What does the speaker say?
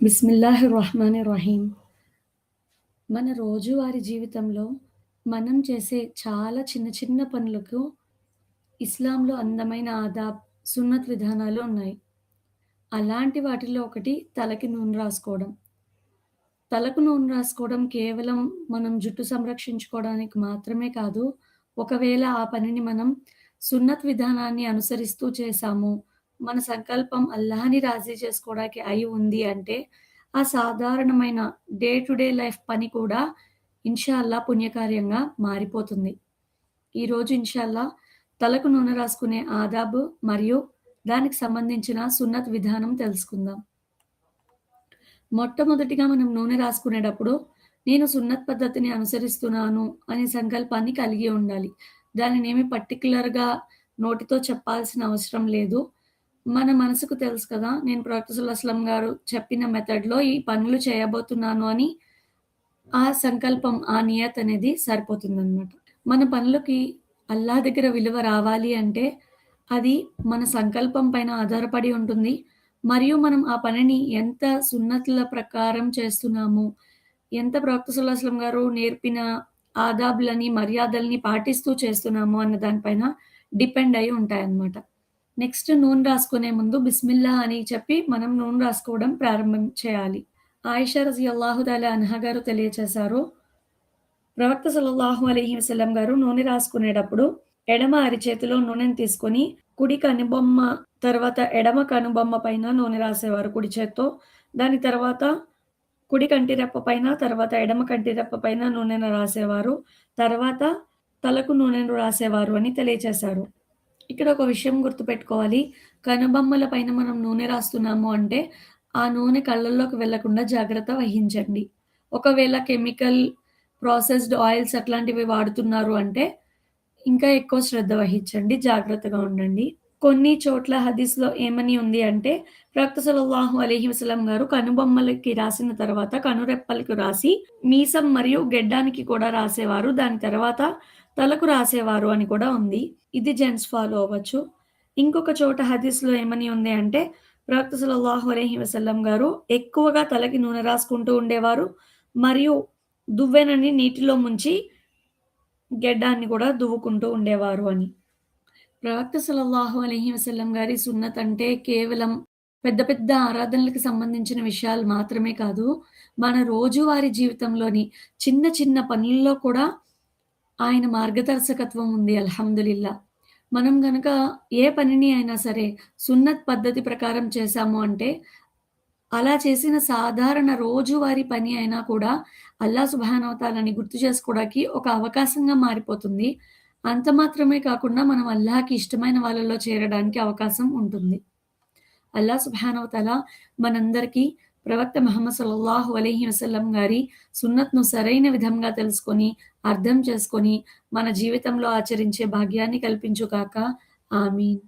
బిస్మిల్లాహిర్ రహమానిర్ రహీం. మన రోజువారీ జీవితంలో మనం చేసే చాలా చిన్న చిన్న పనులకు ఇస్లాంలో అందమైన ఆదాబ్, సున్నత్ విధానాలు ఉన్నాయి. అలాంటి వాటిల్లో ఒకటి తలకి నూనె రాసుకోవడం. తలకు నూనె రాసుకోవడం కేవలం మనం జుట్టు సంరక్షించుకోవడానికి మాత్రమే కాదు. ఒకవేళ ఆ పనిని మనం సున్నత్ విధానాన్ని అనుసరిస్తూ చేశాము, మన సంకల్పం అల్లాహని రాజీ చేసుకోవడానికి అయి ఉంది అంటే, ఆ సాధారణమైన డే టు డే లైఫ్ పని కూడా ఇన్‌షా పుణ్యకార్యంగా మారిపోతుంది. ఈరోజు తలకు నూనె రాసుకునే ఆదాబు మరియు దానికి సంబంధించిన సున్నత్ విధానం తెలుసుకుందాం. మొట్టమొదటిగా మనం నూనె రాసుకునేటప్పుడు, నేను సున్నత్ పద్ధతిని అనుసరిస్తున్నాను అనే సంకల్పాన్ని కలిగి ఉండాలి. దానినేమి పర్టిక్యులర్‌గా నోటితో చెప్పాల్సిన అవసరం లేదు. మన మనసుకు తెలుసు కదా! నేను ప్రవక్త సల్లల్లాహు గారు చెప్పిన మెథడ్‌లో ఈ పనులు చేయబోతున్నాను అని ఆ సంకల్పం, ఆ నియత్ అనేది సరిపోతుందనమాట. మన పనులకి అల్లాహ్ దగ్గర విలువ రావాలి అంటే, అది మన సంకల్పం పైన ఆధారపడి ఉంటుంది. మరియు మనం ఆ పనిని ఎంత సున్నతుల ప్రకారం చేస్తున్నాము, ఎంత ప్రవక్త సల్లల్లాహు గారు నేర్పిన ఆదాబులని, మర్యాదలని పాటిస్తూ చేస్తున్నాము అన్న దాని పైన డిపెండ్ అయ్యి ఉంటాయన్నమాట. నెక్స్ట్ నూనె రాసుకునే ముందు బిస్మిల్లా అని చెప్పి మనం నూనె రాసుకోవడం ప్రారంభం చేయాలి. ఆయిషా రజియల్లాహు తాలా అన్హా గారు తెలియచేశారు. ప్రవక్త సల్లల్లాహు అలైహి వసల్లం గారు నూనె రాసుకునేటప్పుడు ఎడమ అరిచేతిలో నూనెను తీసుకొని కుడి కనుబొమ్మ తర్వాత ఎడమ కనుబొమ్మ పైన నూనె రాసేవారు కుడి చేత్తో. దాని తర్వాత కుడి కంటి రెప్ప పైన, తర్వాత ఎడమ కంటి రెప్ప పైన నూనెను రాసేవారు. తర్వాత తలకు నూనెను రాసేవారు అని తెలియచేశారు. ఇక్కడ ఒక విషయం గుర్తుపెట్టుకోవాలి. కనుబొమ్మల పైన మనం నూనె రాస్తున్నాము అంటే, ఆ నూనె కళ్ళల్లోకి వెళ్ళకుండా జాగ్రత్త వహించండి. ఒకవేళ కెమికల్ ప్రాసెస్డ్ ఆయిల్స్ అట్లాంటివి వాడుతున్నారు అంటే, ఇంకా ఎక్కువ శ్రద్ధ వహించండి. జాగ్రత్తగా ఉండండి. కొన్ని చోట్ల హదీస్‌లో ఏమని ఉంది అంటే, ప్రవక్త సల్లల్లాహు అలైహి వసల్లం గారు కనుబొమ్మలకి రాసిన తర్వాత కనురెప్పలకు రాసి, మీసం మరియు గెడ్డానికి కూడా రాసేవారు. దాని తర్వాత తలకు రాసేవారు అని కూడా ఉంది. ఇది జెంట్స్ ఫాలో అవ్వచ్చు. ఇంకొక చోట హదీస్‌లో ఏమని ఉంది అంటే, ప్రవక్త సల్లల్లాహు అలైహి వసల్లం గారు ఎక్కువగా తలకి నూనె రాసుకుంటూ ఉండేవారు. మరియు దువ్వెనని నీటిలో ముంచి గెడ్డాన్ని కూడా దువ్వుకుంటూ ఉండేవారు అని. ప్రవక్త సల్లల్లాహు అలైహి వసల్లం గారి సున్నత్ అంటే కేవలం పెద్ద పెద్ద ఆరాధనలకు సంబంధించిన విషయాలు మాత్రమే కాదు. మన రోజువారీ జీవితంలోని చిన్న చిన్న పనుల్లో కూడా ఆయన మార్గదర్శకత్వం ఉంది అల్హమ్దులిల్లా. మనం గనక ఏ పనిని అయినా సరే సున్నత్ పద్ధతి ప్రకారం చేశాము అంటే, అలా చేసిన సాధారణ రోజువారీ పని అయినా కూడా అల్లాహ్ సుబ్హానహు వ తఆలాని గుర్తు చేసుకోవడానికి ఒక అవకాశంగా మారిపోతుంది. అంత మాత్రమే కాకుండా మనం అల్లాహ్‌కి ఇష్టమైన వాళ్ళలో చేరడానికి అవకాశం ఉంటుంది. అల్లాహ్ సుబ్హానహు వ తఆలా మనందరికీ ప్రవక్త ముహమ్మద్ సల్లల్లాహు అలైహి వసల్లం గారి సున్నత్‌ను సరైన విధంగా తెలుసుకొని, అర్థం చేసుకొని, మన జీవితంలో ఆచరించే భాగ్యాన్ని కల్పించుగాక. ఆమీన్.